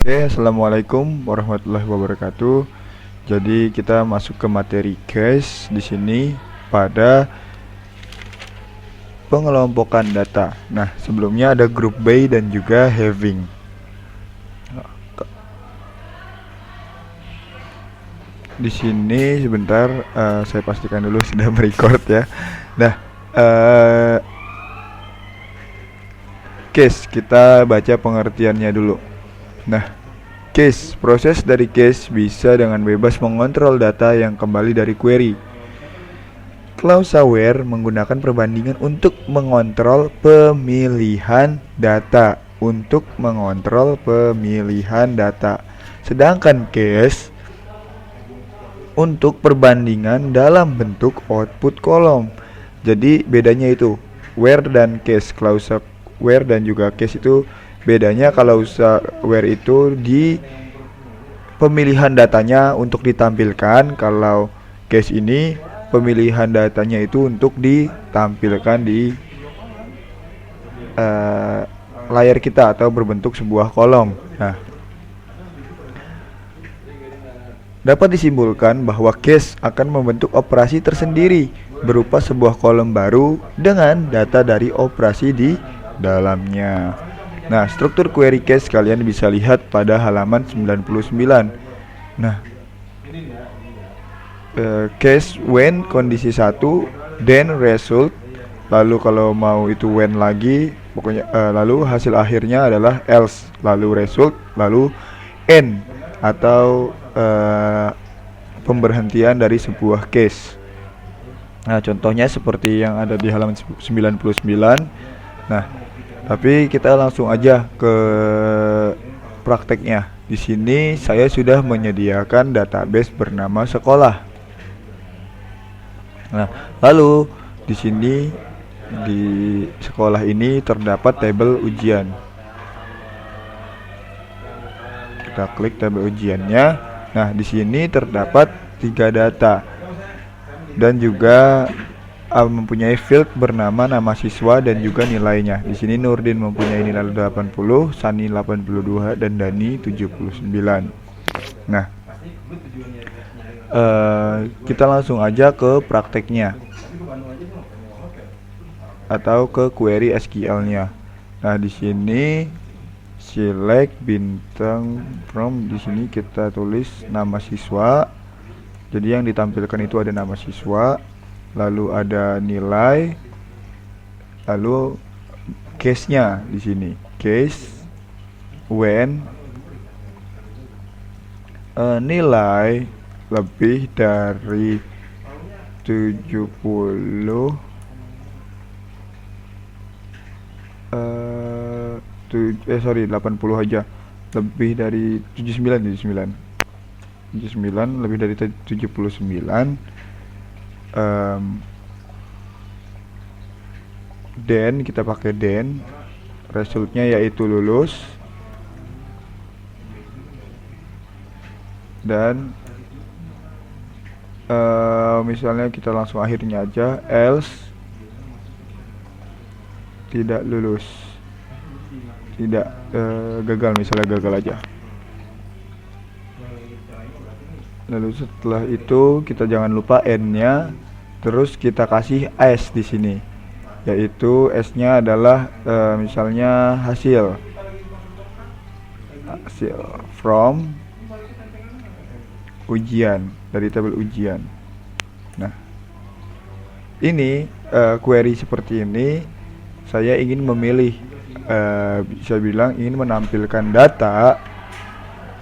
Oke, assalamualaikum warahmatullahi wabarakatuh. Jadi kita masuk ke materi case di sini pada pengelompokan data. Nah, sebelumnya ada group by dan juga having. Di sini sebentar, saya pastikan dulu sudah merecord ya. Nah, case kita baca pengertiannya dulu. Nah, case, proses dari case bisa dengan bebas mengontrol data yang kembali dari query. Klausa where menggunakan perbandingan untuk mengontrol pemilihan data. Sedangkan case untuk perbandingan dalam bentuk output kolom. Jadi bedanya itu where dan case. Klausa where dan juga case itu bedanya. Klausa where itu di pemilihan datanya untuk ditampilkan, kalau case ini pemilihan datanya itu untuk ditampilkan di layar kita atau berbentuk sebuah kolom. Nah, dapat disimpulkan bahwa case akan membentuk operasi tersendiri berupa sebuah kolom baru dengan data dari operasi di dalamnya. Nah, struktur query case kalian bisa lihat pada halaman 99. Nah, case when kondisi 1, then result, lalu kalau mau itu when lagi, pokoknya lalu hasil akhirnya adalah else, lalu result, lalu end atau pemberhentian dari sebuah case. Nah, contohnya seperti yang ada di halaman 99. Nah, tapi kita langsung aja ke prakteknya. Di sini saya sudah menyediakan database bernama sekolah. Nah, lalu di sini di sekolah ini terdapat tabel ujian. Kita klik tabel ujiannya. Nah, di sini terdapat 3 data dan juga mempunyai field bernama nama siswa dan juga nilainya. Di sini Nurdin mempunyai nilai 80, Sani 82 dan Dani 79. Nah, kita langsung aja ke prakteknya atau ke query SQL-nya. Nah, di sini select bintang from, di sini kita tulis nama siswa. Jadi yang ditampilkan itu ada nama siswa, lalu ada nilai, lalu case-nya di sini. Case when nilai lebih dari 70 80 aja, lebih dari 79 lebih dari 79, then kita pakai then, resultnya yaitu lulus, dan misalnya kita langsung akhirnya aja, else tidak lulus, tidak gagal, misalnya gagal aja. Lalu setelah itu kita jangan lupa n-nya, terus kita kasih s di sini, yaitu s-nya adalah misalnya hasil from ujian, dari tabel ujian. Nah, ini query seperti ini saya ingin memilih, bisa bilang ingin menampilkan data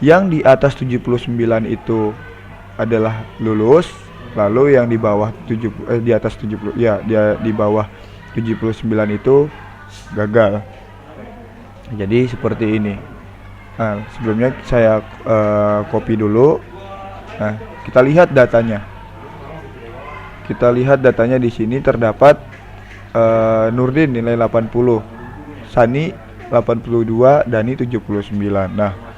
yang di atas 79 itu adalah lulus, lalu yang di bawah di atas 70, ya, dia di bawah 79 itu gagal. Jadi seperti ini. Nah, sebelumnya saya copy dulu. Nah, kita lihat datanya. Di sini terdapat Nurdin nilai 80, Sani 82, Dani 79. Nah,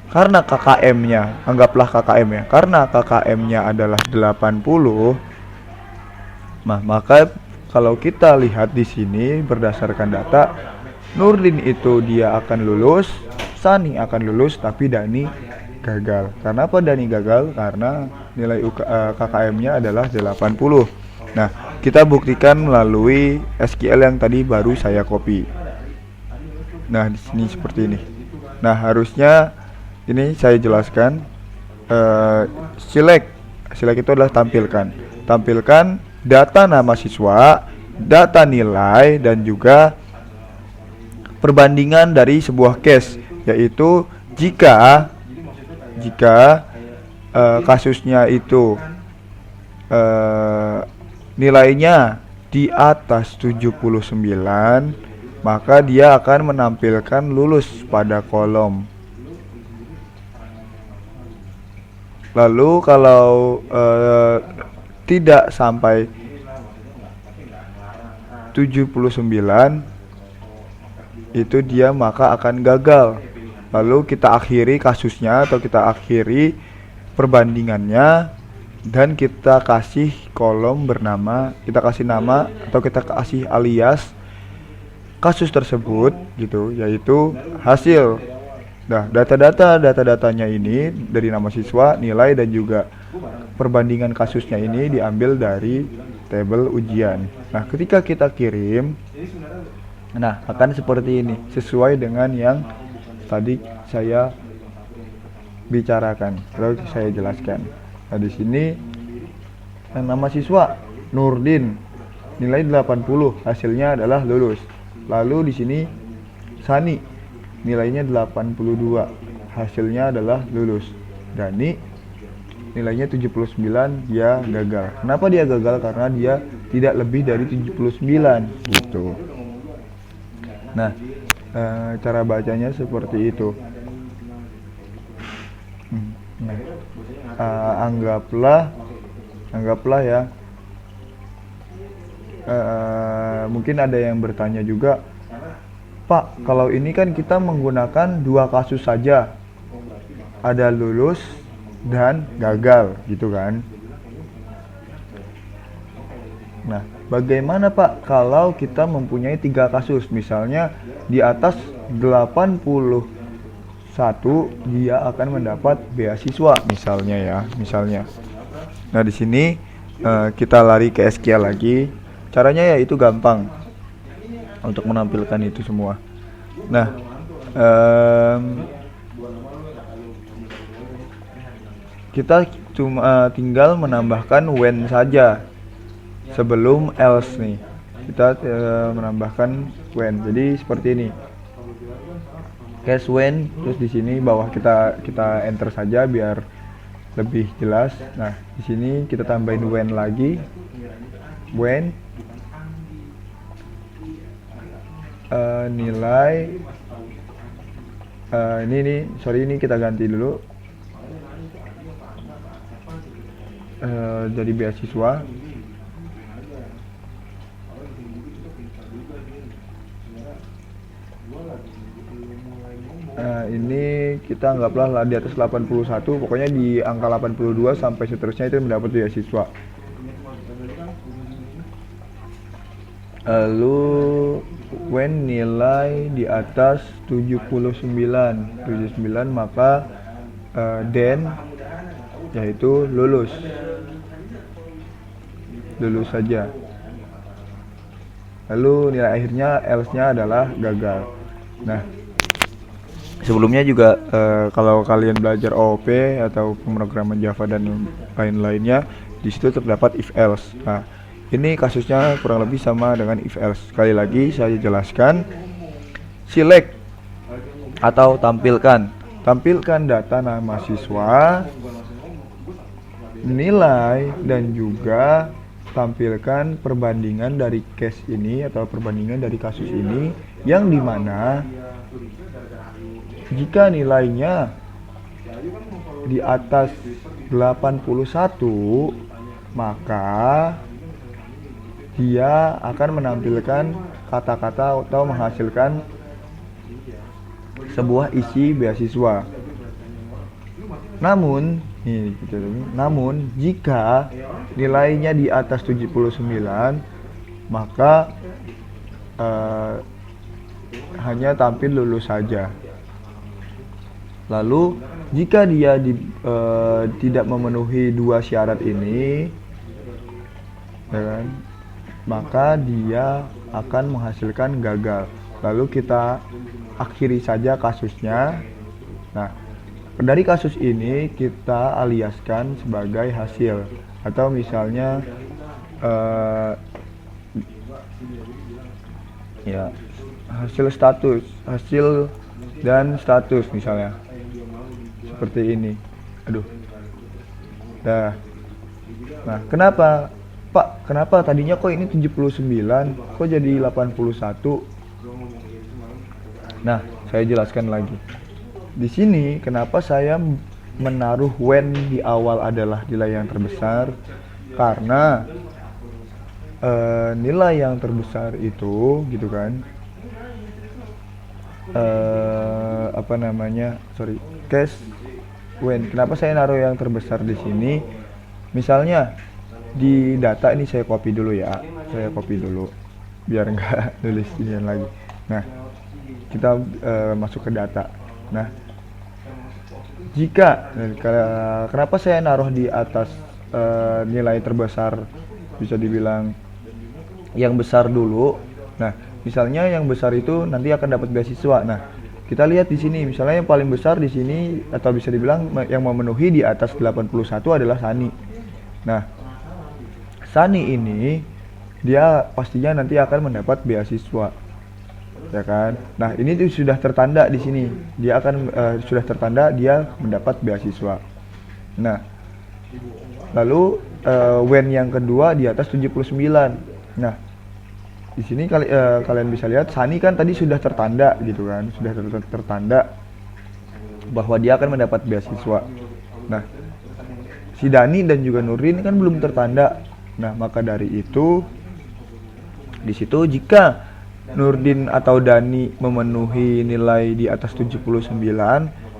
karena KKM-nya, anggaplah KKM ya, karena KKM-nya adalah 80, maka kalau kita lihat di sini berdasarkan data, Nurdin itu dia akan lulus, Sani akan lulus tapi Dani gagal. Karena apa Dani gagal? Karena nilai KKM-nya adalah 80. Nah, kita buktikan melalui SQL yang tadi baru saya copy. Nah, di sini seperti ini. Nah, harusnya ini saya jelaskan. Select itu adalah tampilkan data nama siswa, data nilai, dan juga perbandingan dari sebuah case, yaitu jika kasusnya itu nilainya di atas 79, maka dia akan menampilkan lulus pada kolom. Lalu kalau tidak sampai 79, itu dia maka akan gagal. Lalu kita akhiri kasusnya atau kita akhiri perbandingannya, dan kita kasih kolom bernama, kita kasih nama atau kita kasih alias kasus tersebut gitu, yaitu hasil. Nah, data-datanya ini dari nama siswa, nilai, dan juga perbandingan kasusnya ini diambil dari tabel ujian. Nah, ketika kita kirim, nah akan seperti ini, sesuai dengan yang tadi saya bicarakan, lalu saya jelaskan. Nah, di sini nama siswa Nurdin, nilai 80, hasilnya adalah lulus. Lalu di sini Sani, nilainya 82, hasilnya adalah lulus. Dani, nilainya 79, dia gagal. Kenapa dia gagal? Karena dia tidak lebih dari 79 gitu. Nah, cara bacanya seperti itu. Nah, anggaplah ya, mungkin ada yang bertanya juga, Pak, kalau ini kan kita menggunakan 2 kasus saja, ada lulus dan gagal gitu kan. Nah, bagaimana Pak kalau kita mempunyai 3 kasus, misalnya di atas 81 dia akan mendapat beasiswa misalnya. Nah, di sini kita lari ke SQL lagi. Caranya yaitu gampang untuk menampilkan itu semua. Nah, kita cuma tinggal menambahkan when saja sebelum else nih. Kita menambahkan when. Jadi seperti ini. Case when, terus di sini bawah kita enter saja biar lebih jelas. Nah, di sini kita tambahin when lagi. When nilai ini kita ganti dulu jadi beasiswa. Ini kita anggaplah di atas 81, pokoknya di angka 82 sampai seterusnya itu mendapat beasiswa. Lalu when nilai di atas 79 maka then yaitu lulus saja. Lalu nilai akhirnya else-nya adalah gagal. Nah, sebelumnya juga kalau kalian belajar OOP atau pemrograman Java dan lain-lainnya, di situ terdapat if else. Nah, ini kasusnya kurang lebih sama dengan if else. Sekali lagi saya jelaskan. Select atau tampilkan data nama siswa, nilai, dan juga tampilkan perbandingan dari case ini atau perbandingan dari kasus ini, yang dimana jika nilainya di atas 81 maka dia akan menampilkan kata-kata atau menghasilkan sebuah isi beasiswa. Namun jika nilainya di atas 79 maka hanya tampil lulus saja. Lalu jika dia tidak memenuhi dua syarat ini, ya kan, maka dia akan menghasilkan gagal. Lalu kita akhiri saja kasusnya. Nah, dari kasus ini kita aliaskan sebagai hasil, atau misalnya ya hasil dan status misalnya seperti ini. Aduh. Nah, kenapa tadinya kok ini 79 kok jadi 81? Nah, saya jelaskan lagi. Di sini kenapa saya menaruh when di awal adalah nilai yang terbesar, karena nilai yang terbesar itu gitu kan, case when. Kenapa saya naruh yang terbesar di sini? Misalnya di data ini saya copy dulu biar nggak nulis ini lagi. Nah, kita masuk ke data. Nah, kenapa saya naruh di atas nilai terbesar, bisa dibilang yang besar dulu. Nah, misalnya yang besar itu nanti akan dapat beasiswa. Nah, kita lihat di sini, misalnya yang paling besar di sini, atau bisa dibilang yang memenuhi di atas 81 adalah Sani. Nah, Sani ini dia pastinya nanti akan mendapat beasiswa, ya kan? Nah, ini tuh sudah tertanda di sini. Dia akan sudah tertanda dia mendapat beasiswa. Nah, lalu when yang kedua di atas 79. Nah, di sini kalian bisa lihat Sani kan tadi sudah tertanda gitu kan, sudah tertanda bahwa dia akan mendapat beasiswa. Nah, si Dani dan juga Nurdin kan belum tertanda. Nah, maka dari itu di situ jika Nurdin atau Dani memenuhi nilai di atas 79,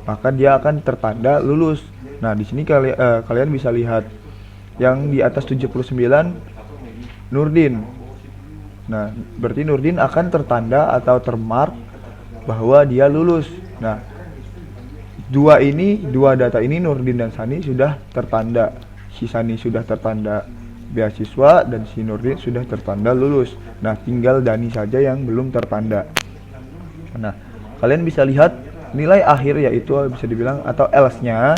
maka dia akan tertanda lulus. Nah, di sini kalian bisa lihat yang di atas 79 Nurdin. Nah, berarti Nurdin akan tertanda atau termark bahwa dia lulus. Nah, dua data ini Nurdin dan Sani sudah tertanda. Si Sani sudah tertanda beasiswa dan si Nurdin sudah tertanda lulus. Nah, tinggal Dani saja yang belum tertanda. Nah, kalian bisa lihat nilai akhir, yaitu bisa dibilang atau else-nya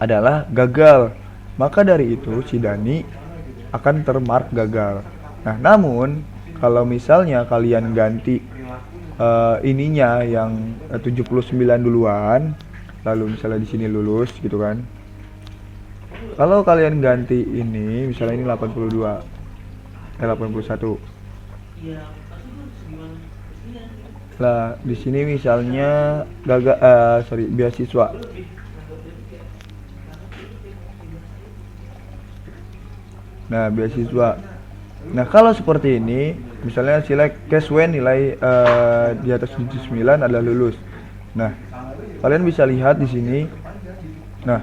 adalah gagal. Maka dari itu si Dani akan termark gagal. Nah, namun kalau misalnya kalian ganti ininya yang 79 duluan, lalu misalnya di sini lulus gitu kan. Kalau kalian ganti ini, misalnya ini 81. Lah, di sini misalnya beasiswa. Nah, beasiswa. Nah, kalau seperti ini, misalnya select case when nilai di atas 79 adalah lulus. Nah, kalian bisa lihat di sini. Nah,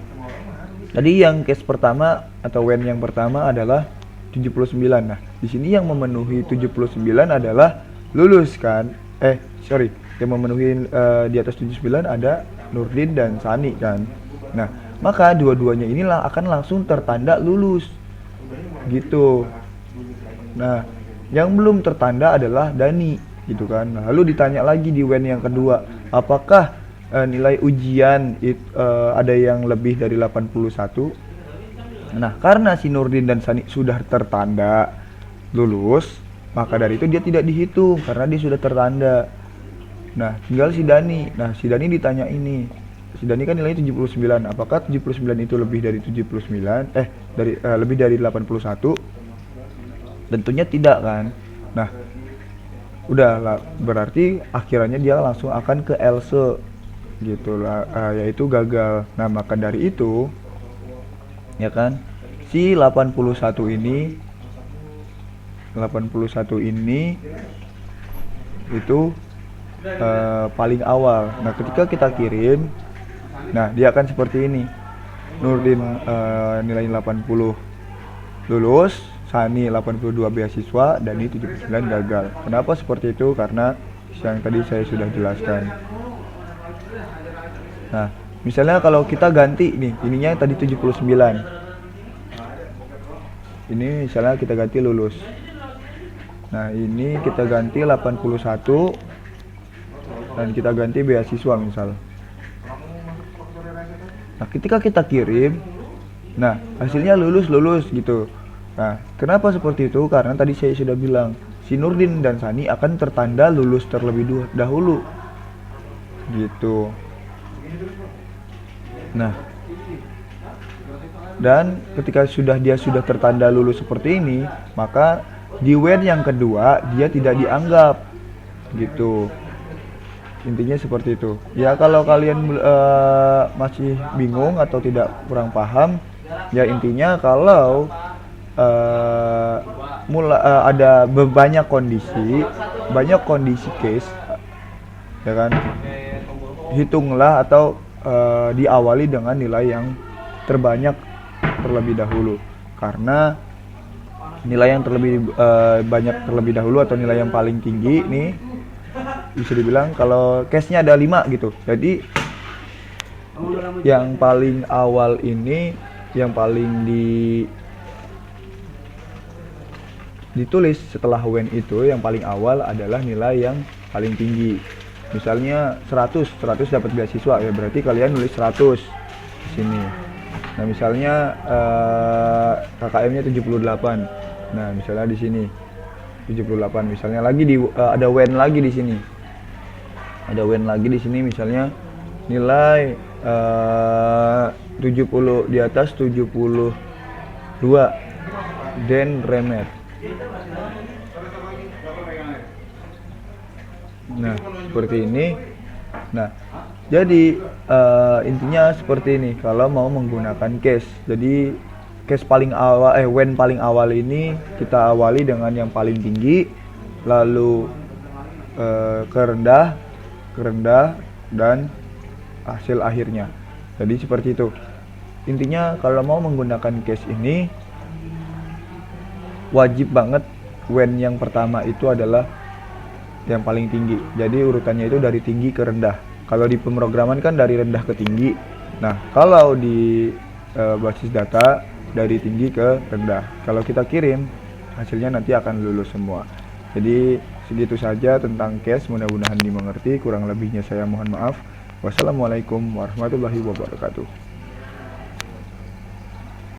tadi yang case pertama atau when yang pertama adalah 79. Nah, di sini yang memenuhi 79 adalah lulus kan? Yang memenuhi di atas 79 ada Nurdin dan Sani kan. Nah, maka dua-duanya inilah akan langsung tertanda lulus. Gitu. Nah, yang belum tertanda adalah Dani, gitu kan. Nah, lalu ditanya lagi di when yang kedua, apakah nilai ujian ada yang lebih dari 81? Nah, karena si Nurdin dan Sani sudah tertanda lulus, maka dari itu dia tidak dihitung karena dia sudah tertanda. Nah, tinggal si Dani. Nah, si Dani ditanya ini. Si Dani kan nilainya 79. Apakah 79 itu lebih dari 79? Lebih dari 81? Tentunya tidak kan. Nah, udahlah, berarti akhirnya dia langsung akan ke else gitu lah, yaitu gagal. Nah, maka dari itu ya kan, si 81 ini itu paling awal. Nah, ketika kita kirim, nah dia akan seperti ini. Nurdin nilainya 80 lulus, Sani 82 beasiswa, dan ini 79 gagal. Kenapa seperti itu? Karena yang tadi saya sudah jelaskan. Nah, misalnya kalau kita ganti nih, ininya tadi 79. Ini misalnya kita ganti lulus. Nah, ini kita ganti 81 dan kita ganti beasiswa misal. Nah, ketika kita kirim, nah hasilnya lulus gitu. Nah, kenapa seperti itu? Karena tadi saya sudah bilang, si Nurdin dan Sani akan tertanda lulus terlebih dahulu gitu. Nah, dan ketika dia sudah tertanda lulus seperti ini, maka di WEN yang kedua dia tidak dianggap gitu. Intinya seperti itu. Ya kalau kalian masih bingung atau kurang paham, ya intinya kalau ada banyak kondisi case, ya kan, hitunglah atau diawali dengan nilai yang terbanyak terlebih dahulu, karena nilai yang banyak terlebih dahulu atau nilai yang paling tinggi nih bisa dibilang kalau case-nya ada 5 gitu. Jadi yang paling awal ini, yang paling ditulis setelah WEN itu, yang paling awal adalah nilai yang paling tinggi. Misalnya 100 dapat beasiswa, ya berarti kalian nulis 100 di sini. Nah, misalnya KKM-nya 78. Nah, misalnya di sini 78. Misalnya lagi ada WEN lagi di sini. Ada WEN lagi di sini, misalnya nilai 70 di atas 72 dan remet. Nah, seperti ini. Nah, jadi intinya seperti ini kalau mau menggunakan case. Jadi case paling awal, WEN paling awal ini kita awali dengan yang paling tinggi, lalu ke rendah dan hasil akhirnya. Jadi seperti itu. Intinya kalau mau menggunakan case ini wajib banget WEN yang pertama itu adalah yang paling tinggi. Jadi urutannya itu dari tinggi ke rendah. Kalau di pemrograman kan dari rendah ke tinggi. Nah, kalau di basis data dari tinggi ke rendah. Kalau kita kirim, hasilnya nanti akan lulus semua. Jadi segitu saja tentang case, mudah-mudahan dimengerti. Kurang lebihnya saya mohon maaf. Wassalamualaikum warahmatullahi wabarakatuh.